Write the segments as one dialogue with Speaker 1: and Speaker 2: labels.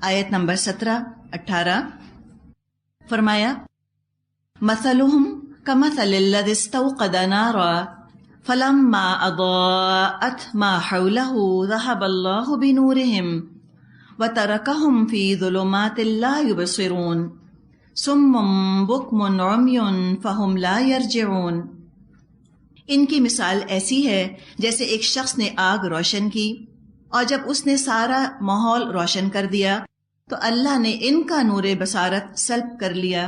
Speaker 1: آیت نمبر 17-18 فرمایا مثلهم كمثل الذي استوقد نارا فلما اضاءت ما حوله ذهب الله بنورهم وتركهم في ظلمات لا يبصرون صم بكم عمي فهم لا يرجعون۔ ان کی مثال ایسی ہے جیسے ایک شخص نے آگ روشن کی، اور جب اس نے سارا ماحول روشن کر دیا تو اللہ نے ان کا نور بصارت سلب کر لیا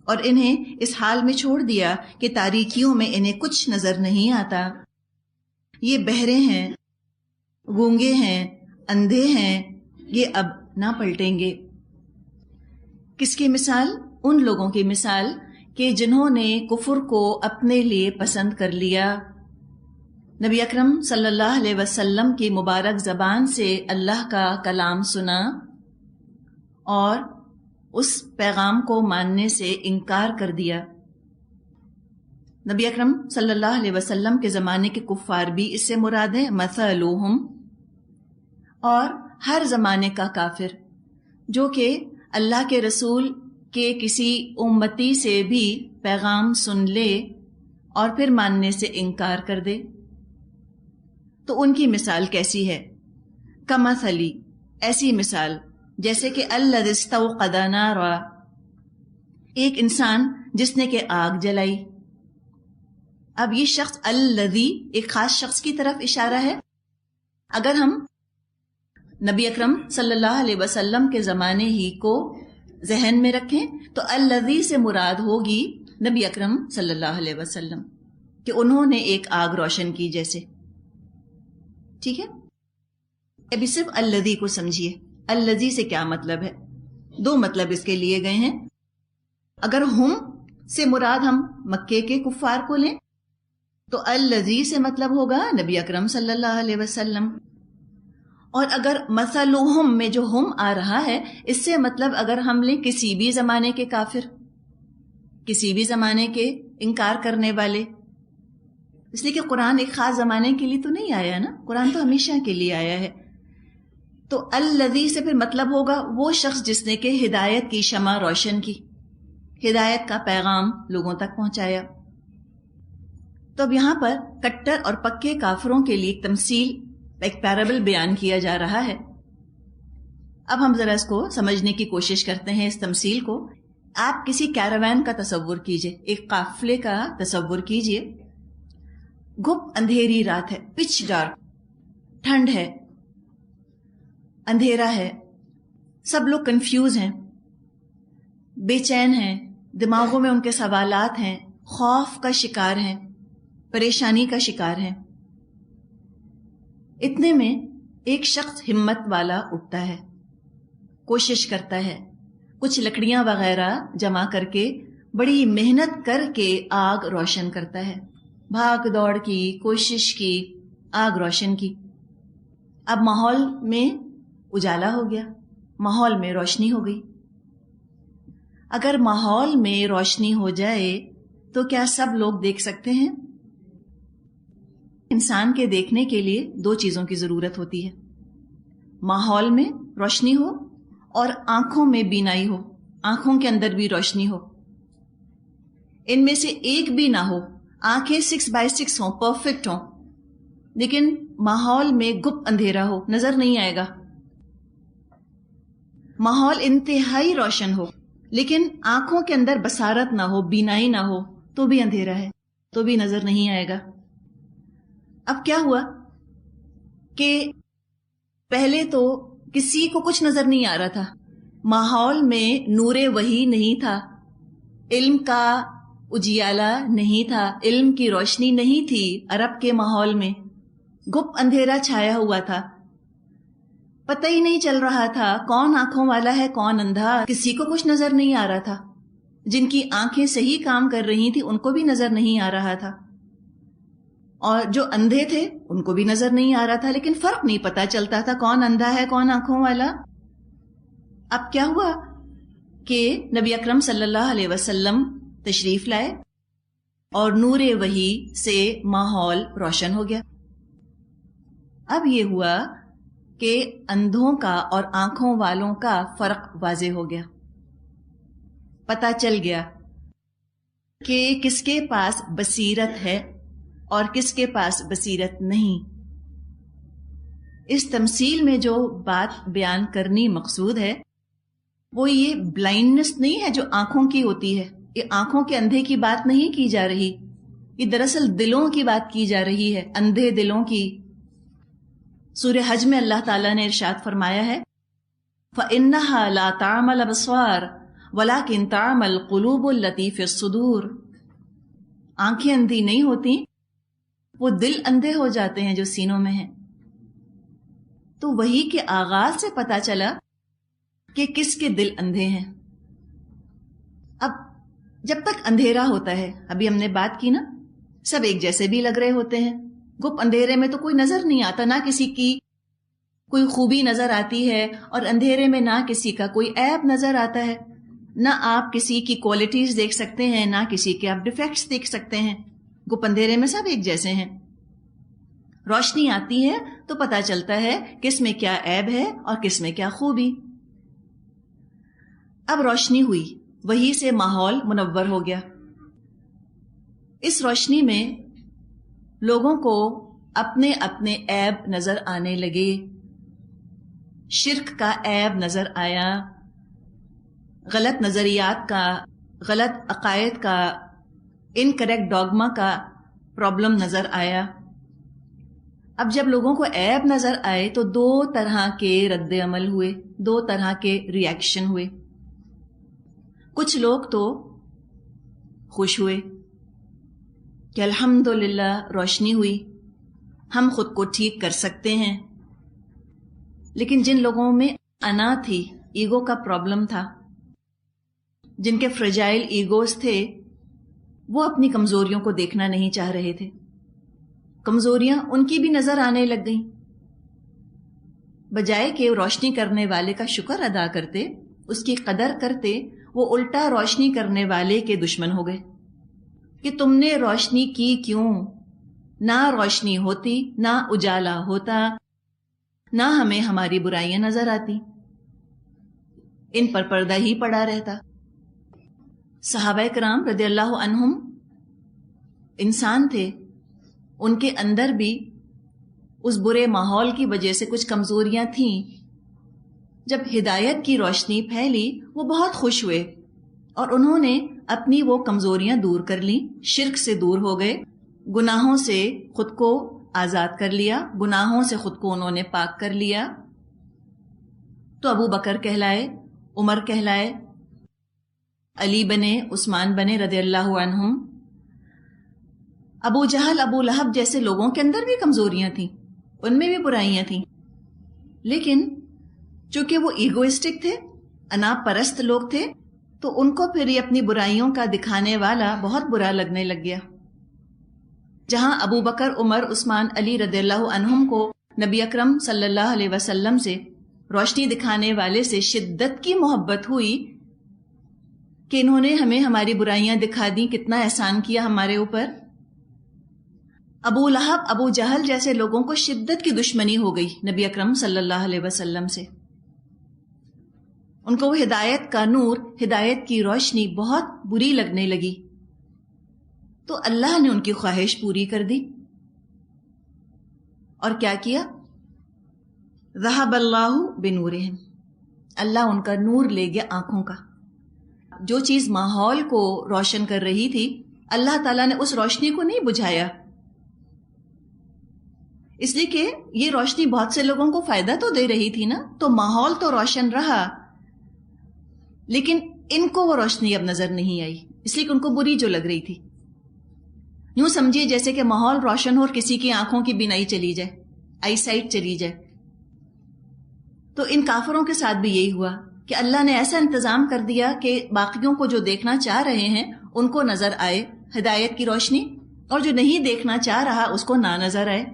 Speaker 1: اور انہیں اس حال میں چھوڑ دیا کہ تاریکیوں میں انہیں کچھ نظر نہیں آتا۔ یہ بہرے ہیں، گونگے ہیں، اندھے ہیں، یہ اب نہ پلٹیں گے۔ کس کی مثال؟ ان لوگوں کی مثال کہ جنہوں نے کفر کو اپنے لیے پسند کر لیا۔ نبی اکرم صلی اللہ علیہ وسلم کی مبارک زبان سے اللہ کا کلام سنا اور اس پیغام کو ماننے سے انکار کر دیا۔ نبی اکرم صلی اللہ علیہ وسلم کے زمانے کے کفار بھی اس سے مراد ہیں، مثلہم، اور ہر زمانے کا کافر جو کہ اللہ کے رسول کے کسی امتی سے بھی پیغام سن لے اور پھر ماننے سے انکار کر دے، تو ان کی مثال کیسی ہے؟ کمثلی، ایسی مثال جیسے کہ الذی استوقد نارا، ایک انسان جس نے کہ آگ جلائی۔ اب یہ شخص الذی ایک خاص شخص کی طرف اشارہ ہے۔ اگر ہم نبی اکرم صلی اللہ علیہ وسلم کے زمانے ہی کو ذہن میں رکھیں تو الذی سے مراد ہوگی نبی اکرم صلی اللہ علیہ وسلم، کہ انہوں نے ایک آگ روشن کی جیسے۔ ٹھیک ہے، ابھی صرف الذی کو سمجھیے۔ الذی سے کیا مطلب ہے؟ دو مطلب اس کے لیے گئے ہیں۔ اگر ہم سے مراد ہم مکے کے کفار کو لیں تو الذی سے مطلب ہوگا نبی اکرم صلی اللہ علیہ وسلم، اور اگر مثلہم میں جو ہم آ رہا ہے اس سے مطلب اگر ہم لیں کسی بھی زمانے کے کافر، کسی بھی زمانے کے انکار کرنے والے، اس لیے کہ قرآن ایک خاص زمانے کے لیے تو نہیں آیا نا، قرآن تو ہمیشہ کے لیے آیا ہے۔ تو الذی سے پھر مطلب ہوگا وہ شخص جس نے کہ ہدایت کی شمع روشن کی، ہدایت کا پیغام لوگوں تک پہنچایا۔ تو اب یہاں پر کٹر اور پکے کافروں کے لیے ایک تمثیل، ایک پیرابل بیان کیا جا رہا ہے۔ اب ہم ذرا اس کو سمجھنے کی کوشش کرتے ہیں۔ اس تمثیل کو آپ کسی کیراوین کا تصور کیجئے، ایک قافلے کا تصور کیجئے۔ گھپ اندھیری رات ہے، پچ ڈارک، ٹھنڈ ہے، اندھیرا ہے، سب لوگ کنفیوز ہیں، بے چین ہیں، دماغوں میں ان کے سوالات ہیں، خوف کا شکار ہیں، پریشانی کا شکار ہیں۔ اتنے میں ایک شخص ہمت والا اٹھتا ہے، کوشش کرتا ہے، کچھ لکڑیاں وغیرہ جمع کر کے بڑی محنت کر کے آگ روشن کرتا ہے، بھاگ دوڑ کی، کوشش کی، آگ روشن کی۔ اب ماحول میں اجالا ہو گیا، ماحول میں روشنی ہو گئی۔ اگر ماحول میں روشنی ہو جائے تو کیا سب لوگ دیکھ سکتے ہیں؟ انسان کے دیکھنے کے لیے دو چیزوں کی ضرورت ہوتی ہے، ماحول میں روشنی ہو اور آنکھوں میں بینائی ہو، آنکھوں کے اندر بھی روشنی ہو۔ ان میں سے ایک بھی نہ ہو، آنکھیں 6x6 ہوں، پرفیکٹ ہوں، لیکن ماحول میں گپ اندھیرا ہو، نظر نہیں آئے گا۔ ماحول انتہائی روشن ہو لیکن آنکھوں کے اندر بصارت نہ ہو، بینائی نہ ہو، تو بھی اندھیرا ہے، تو بھی نظر نہیں آئے گا۔ اب کیا ہوا کہ پہلے تو کسی کو کچھ نظر نہیں آ رہا تھا، ماحول میں نور وحی نہیں تھا، علم کا اجیالہ نہیں تھا، علم کی روشنی نہیں تھی، عرب کے ماحول میں گپ اندھیرا چھایا ہوا تھا، پتہ ہی نہیں چل رہا تھا کون آنکھوں والا ہے کون اندھا، کسی کو کچھ نظر نہیں آ رہا تھا، جن کی آنکھیں صحیح کام کر رہی تھی ان کو بھی نظر نہیں آ رہا تھا، اور جو اندھے تھے ان کو بھی نظر نہیں آ رہا تھا، لیکن فرق نہیں پتا چلتا تھا کون اندھا ہے کون آنکھوں والا۔ اب کیا ہوا کہ نبی اکرم صلی اللہ علیہ وسلم تشریف لائے اور نور وحی سے ماحول روشن ہو گیا۔ اب یہ ہوا کہ اندھوں کا اور آنکھوں والوں کا فرق واضح ہو گیا. پتہ چل گیا کہ کس کے پاس بصیرت ہے اور کس کے پاس بصیرت نہیں. اس تمثیل میں جو بات بیان کرنی مقصود ہے وہ یہ بلائنڈنس نہیں ہے جو آنکھوں کی ہوتی ہے. یہ آنکھوں کے اندھے کی بات نہیں کی جا رہی، یہ دراصل دلوں کی بات کی جا رہی ہے، اندھے دلوں کی. سورہ حج میں اللہ تعالیٰ نے ارشاد فرمایا ہے فَإِنَّهَا لَا تَعْمَى الْأَبْصَارُ وَلَكِنْ تَعْمَى الْقُلُوبُ الَّتِي فِي الصُّدُورِ. آنکھیں اندھی نہیں ہوتی، وہ دل اندھے ہو جاتے ہیں جو سینوں میں ہیں. تو وہی کے آغاز سے پتہ چلا کہ کس کے دل اندھے ہیں. اب جب تک اندھیرا ہوتا ہے، ابھی ہم نے بات کی نا، سب ایک جیسے بھی لگ رہے ہوتے ہیں. گپ اندھیرے میں تو کوئی نظر نہیں آتا، نہ کسی کی کوئی خوبی نظر آتی ہے، اور اندھیرے میں نہ کسی کا کوئی عیب نظر آتا ہے، نہ آپ کسی کی کوالٹیز دیکھ سکتے ہیں، نہ کسی کے آپ ڈیفیکٹس دیکھ سکتے ہیں. گپ اندھیرے میں سب ایک جیسے ہیں. روشنی آتی ہے تو پتہ چلتا ہے کس میں کیا عیب ہے اور کس میں کیا خوبی. اب روشنی ہوئی، وہی سے ماحول منور ہو گیا. اس روشنی میں لوگوں کو اپنے اپنے عیب نظر آنے لگے. شرک کا عیب نظر آیا، غلط نظریات کا، غلط عقائد کا، انکریکٹ ڈاگما کا پرابلم نظر آیا. اب جب لوگوں کو عیب نظر آئے تو دو طرح کے رد عمل ہوئے، دو طرح کے ری ایکشن ہوئے. کچھ لوگ تو خوش ہوئے کہ الحمدللہ روشنی ہوئی، ہم خود کو ٹھیک کر سکتے ہیں. لیکن جن لوگوں میں انا تھی، ایگو کا پرابلم تھا، جن کے فریجائل ایگوز تھے، وہ اپنی کمزوریوں کو دیکھنا نہیں چاہ رہے تھے. کمزوریاں ان کی بھی نظر آنے لگ گئیں. بجائے کہ روشنی کرنے والے کا شکر ادا کرتے، اس کی قدر کرتے، وہ الٹا روشنی کرنے والے کے دشمن ہو گئے کہ تم نے روشنی کی کیوں؟ نہ روشنی ہوتی، نہ اجالا ہوتا، نہ ہمیں ہماری برائیاں نظر آتی، ان پر پردہ ہی پڑا رہتا. صحابہ کرام رضی اللہ عنہم انسان تھے، ان کے اندر بھی اس برے ماحول کی وجہ سے کچھ کمزوریاں تھیں. جب ہدایت کی روشنی پھیلی وہ بہت خوش ہوئے اور انہوں نے اپنی وہ کمزوریاں دور کر لیں، شرک سے دور ہو گئے، گناہوں سے خود کو آزاد کر لیا، گناہوں سے خود کو انہوں نے پاک کر لیا. تو ابو بکر کہلائے، عمر کہلائے، علی بنے، عثمان بنے رضی اللہ عنہم. ابو جہل، ابو لہب جیسے لوگوں کے اندر بھی کمزوریاں تھیں، ان میں بھی برائیاں تھیں، لیکن چونکہ وہ ایگوئسٹک تھے، انا پرست لوگ تھے، تو ان کو پھر یہ اپنی برائیوں کا دکھانے والا بہت برا لگنے لگ گیا. جہاں ابو بکر، عمر، عثمان، علی رضی اللہ عنہم کو نبی اکرم صلی اللہ علیہ وسلم سے، روشنی دکھانے والے سے شدت کی محبت ہوئی کہ انہوں نے ہمیں ہماری برائیاں دکھا دیں، کتنا احسان کیا ہمارے اوپر. ابو لہب، ابو جہل جیسے لوگوں کو شدت کی دشمنی ہو گئی نبی اکرم صلی اللہ علیہ وسلم سے. ان کو وہ ہدایت کا نور، ہدایت کی روشنی بہت بری لگنے لگی. تو اللہ نے ان کی خواہش پوری کر دی اور کیا کیا؟ ذہب اللہ بنورہم، اللہ ان کا نور لے گیا آنکھوں کا. جو چیز ماحول کو روشن کر رہی تھی، اللہ تعالیٰ نے اس روشنی کو نہیں بجھایا، اس لیے کہ یہ روشنی بہت سے لوگوں کو فائدہ تو دے رہی تھی نا، تو ماحول تو روشن رہا، لیکن ان کو وہ روشنی اب نظر نہیں آئی، اس لیے کہ ان کو بری جو لگ رہی تھی. یوں سمجھیے جیسے کہ ماحول روشن ہو اور کسی کی آنکھوں کی بینائی چلی جائے، آئی سائٹ چلی جائے. تو ان کافروں کے ساتھ بھی یہی ہوا کہ اللہ نے ایسا انتظام کر دیا کہ باقیوں کو جو دیکھنا چاہ رہے ہیں ان کو نظر آئے ہدایت کی روشنی، اور جو نہیں دیکھنا چاہ رہا اس کو نہ نظر آئے.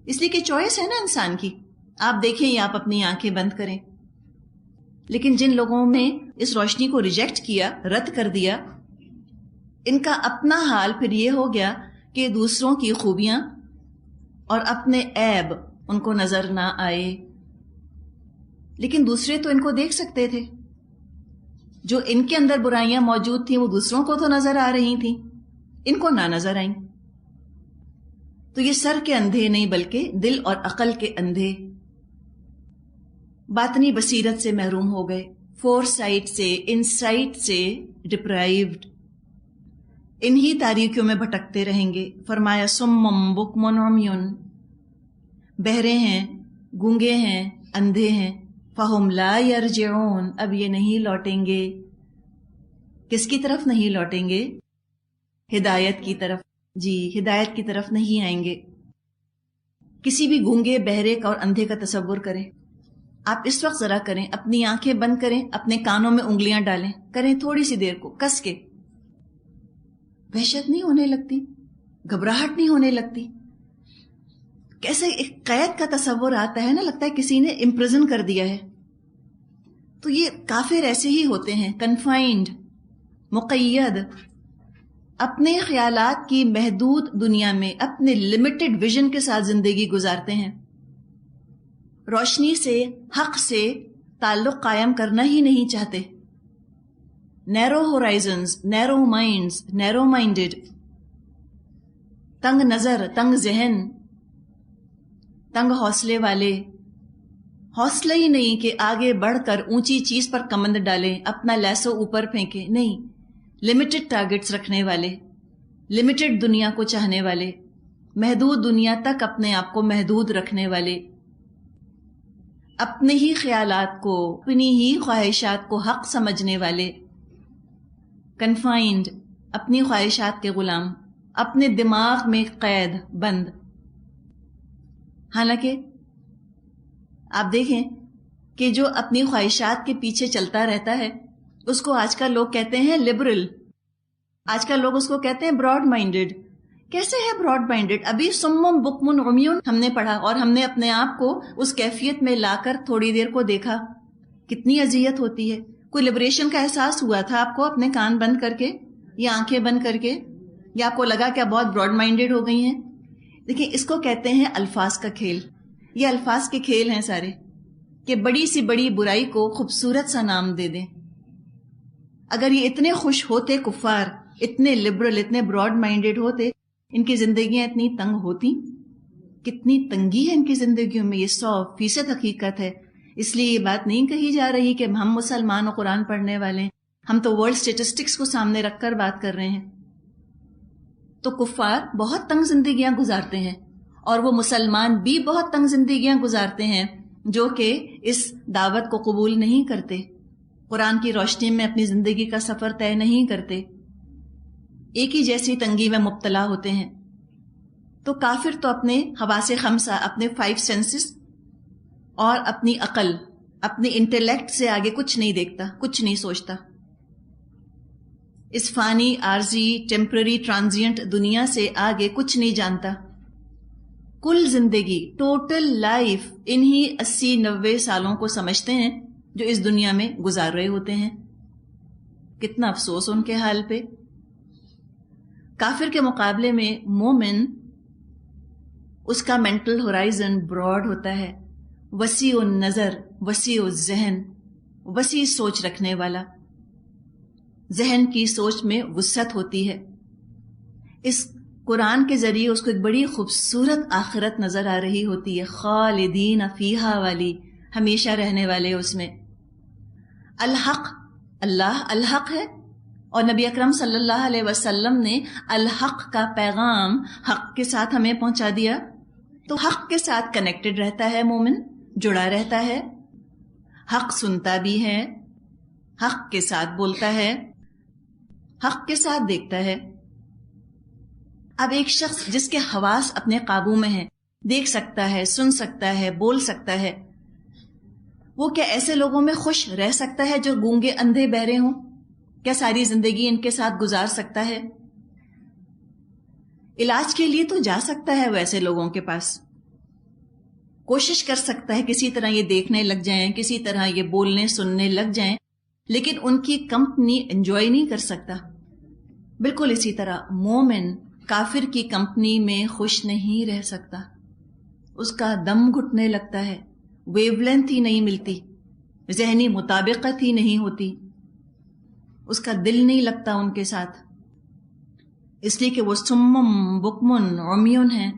Speaker 1: اس لیے کہ چوائس ہے نا انسان کی، آپ دیکھیں یا آپ اپنی آنکھیں بند کریں. لیکن جن لوگوں نے اس روشنی کو ریجیکٹ کیا، رد کر دیا، ان کا اپنا حال پھر یہ ہو گیا کہ دوسروں کی خوبیاں اور اپنے عیب ان کو نظر نہ آئے. لیکن دوسرے تو ان کو دیکھ سکتے تھے. جو ان کے اندر برائیاں موجود تھیں وہ دوسروں کو تو نظر آ رہی تھیں, ان کو نہ نظر آئیں. تو یہ سر کے اندھے نہیں بلکہ دل اور عقل کے اندھے باطنی بصیرت سے محروم ہو گئے, فور سائٹ سے, انسائٹ سے ڈپرائیوڈ, انہی تاریکیوں میں بھٹکتے رہیں گے. فرمایا سمم بکم عمیٌ, بہرے ہیں, گونگے ہیں, اندھے ہیں. فہم لا یرجعون, اب یہ نہیں لوٹیں گے. کس کی طرف نہیں لوٹیں گے؟ ہدایت کی طرف. جی, ہدایت کی طرف نہیں آئیں گے. کسی بھی گونگے, بہرے کا اور اندھے کا تصور کریں. آپ اس وقت ذرا کریں, اپنی آنکھیں بند کریں, اپنے کانوں میں انگلیاں ڈالیں, کریں تھوڑی سی دیر کو کس کے. وحشت نہیں ہونے لگتی؟ گھبراہٹ نہیں ہونے لگتی؟ کیسے ایک قید کا تصور آتا ہے نا, لگتا ہے کسی نے امپریزن کر دیا ہے. تو یہ کافر ایسے ہی ہوتے ہیں, کنفائنڈ, مقید, اپنے خیالات کی محدود دنیا میں اپنے لمیٹڈ ویژن کے ساتھ زندگی گزارتے ہیں. روشنی سے, حق سے تعلق قائم کرنا ہی نہیں چاہتے. نیرو ہورائزنز, نیرو مائنڈز, نیرو مائنڈڈ, تنگ نظر, تنگ ذہن, تنگ حوصلے والے. حوصلہ ہی نہیں کہ آگے بڑھ کر اونچی چیز پر کمند ڈالیں, اپنا لیسو اوپر پھینکیں, نہیں. لمیٹڈ ٹارگٹس رکھنے والے, لمیٹڈ دنیا کو چاہنے والے, محدود دنیا تک اپنے آپ کو محدود رکھنے والے, اپنے ہی خیالات کو, اپنی ہی خواہشات کو حق سمجھنے والے. کنفائنڈ, اپنی خواہشات کے غلام, اپنے دماغ میں قید بند. حالانکہ آپ دیکھیں کہ جو اپنی خواہشات کے پیچھے چلتا رہتا ہے اس کو آج کل لوگ کہتے ہیں لبرل, آج کل لوگ اس کو کہتے ہیں براڈ مائنڈڈ. کیسے ہے براڈ مائنڈڈ؟ ابھی سمم بکم عمیٌ ہم نے پڑھا اور ہم نے اپنے آپ کو اس کیفیت میں لا کر تھوڑی دیر کو دیکھا. کتنی اذیت ہوتی ہے. کوئی لبریشن کا احساس ہوا تھا آپ کو اپنے کان بند کر کے یا آنکھیں بند کر کے, یا آپ کو لگا کہ آپ بہت براڈ مائنڈڈ ہو گئی ہیں؟ دیکھیں, اس کو کہتے ہیں الفاظ کا کھیل. یہ الفاظ کے کھیل ہیں سارے, کہ بڑی سی بڑی برائی کو خوبصورت سا نام دے دیں. اگر یہ اتنے خوش ہوتے کفار, اتنے لبرل, اتنے براڈ مائنڈڈ ہوتے, ان کی زندگیاں اتنی تنگ ہوتی. کتنی تنگی ہے ان کی زندگیوں میں, یہ 100% حقیقت ہے. اس لیے یہ بات نہیں کہی جا رہی کہ ہم مسلمان و قرآن پڑھنے والے ہیں, ہم تو ورلڈ اسٹیٹسٹکس کو سامنے رکھ کر بات کر رہے ہیں. تو کفار بہت تنگ زندگیاں گزارتے ہیں, اور وہ مسلمان بھی بہت تنگ زندگیاں گزارتے ہیں جو کہ اس دعوت کو قبول نہیں کرتے, قرآن کی روشنی میں اپنی زندگی کا سفر طے نہیں کرتے, ایک ہی جیسی تنگی میں مبتلا ہوتے ہیں. تو کافر تو اپنے حواس خمسہ, اپنے 5 سینسز اور اپنی عقل, اپنے انٹیلیکٹ سے آگے کچھ نہیں دیکھتا, کچھ نہیں سوچتا. اس فانی, عارضی, ٹیمپرری, ٹرانزینٹ دنیا سے آگے کچھ نہیں جانتا. کل زندگی, ٹوٹل لائف انہی 80-90 سالوں کو سمجھتے ہیں جو اس دنیا میں گزار رہے ہوتے ہیں. کتنا افسوس ان کے حال پہ. کافر کے مقابلے میں مومن, اس کا مینٹل ہورائزن براڈ ہوتا ہے, وسیع النظر, وسیع الذہن, وسیع سوچ رکھنے والا. ذہن کی سوچ میں وسعت ہوتی ہے. اس قرآن کے ذریعے اس کو ایک بڑی خوبصورت آخرت نظر آ رہی ہوتی ہے, خالدین فیہا والی, ہمیشہ رہنے والے اس میں. الحق, اللہ الحق ہے, اور نبی اکرم صلی اللہ علیہ وسلم نے الحق کا پیغام حق کے ساتھ ہمیں پہنچا دیا. تو حق کے ساتھ کنیکٹڈ رہتا ہے مومن, جڑا رہتا ہے, حق سنتا بھی ہے, حق کے ساتھ بولتا ہے, حق کے ساتھ دیکھتا ہے. اب ایک شخص جس کے حواس اپنے قابو میں ہیں, دیکھ سکتا ہے, سن سکتا ہے, بول سکتا ہے, وہ کیا ایسے لوگوں میں خوش رہ سکتا ہے جو گونگے, اندھے, بہرے ہوں؟ کیا ساری زندگی ان کے ساتھ گزار سکتا ہے؟ علاج کے لیے تو جا سکتا ہے وہ ایسے لوگوں کے پاس, کوشش کر سکتا ہے کسی طرح یہ دیکھنے لگ جائیں, کسی طرح یہ بولنے سننے لگ جائیں, لیکن ان کی کمپنی انجوائے نہیں کر سکتا. بالکل اسی طرح مومن کافر کی کمپنی میں خوش نہیں رہ سکتا, اس کا دم گھٹنے لگتا ہے, ویو لینتھ ہی نہیں ملتی. ذہنی مطابقت ہی نہیں ہوتی، اس کا دل نہیں لگتا ان کے ساتھ، اس لیے کہ وہ سمم بکمن عمیون ہیں.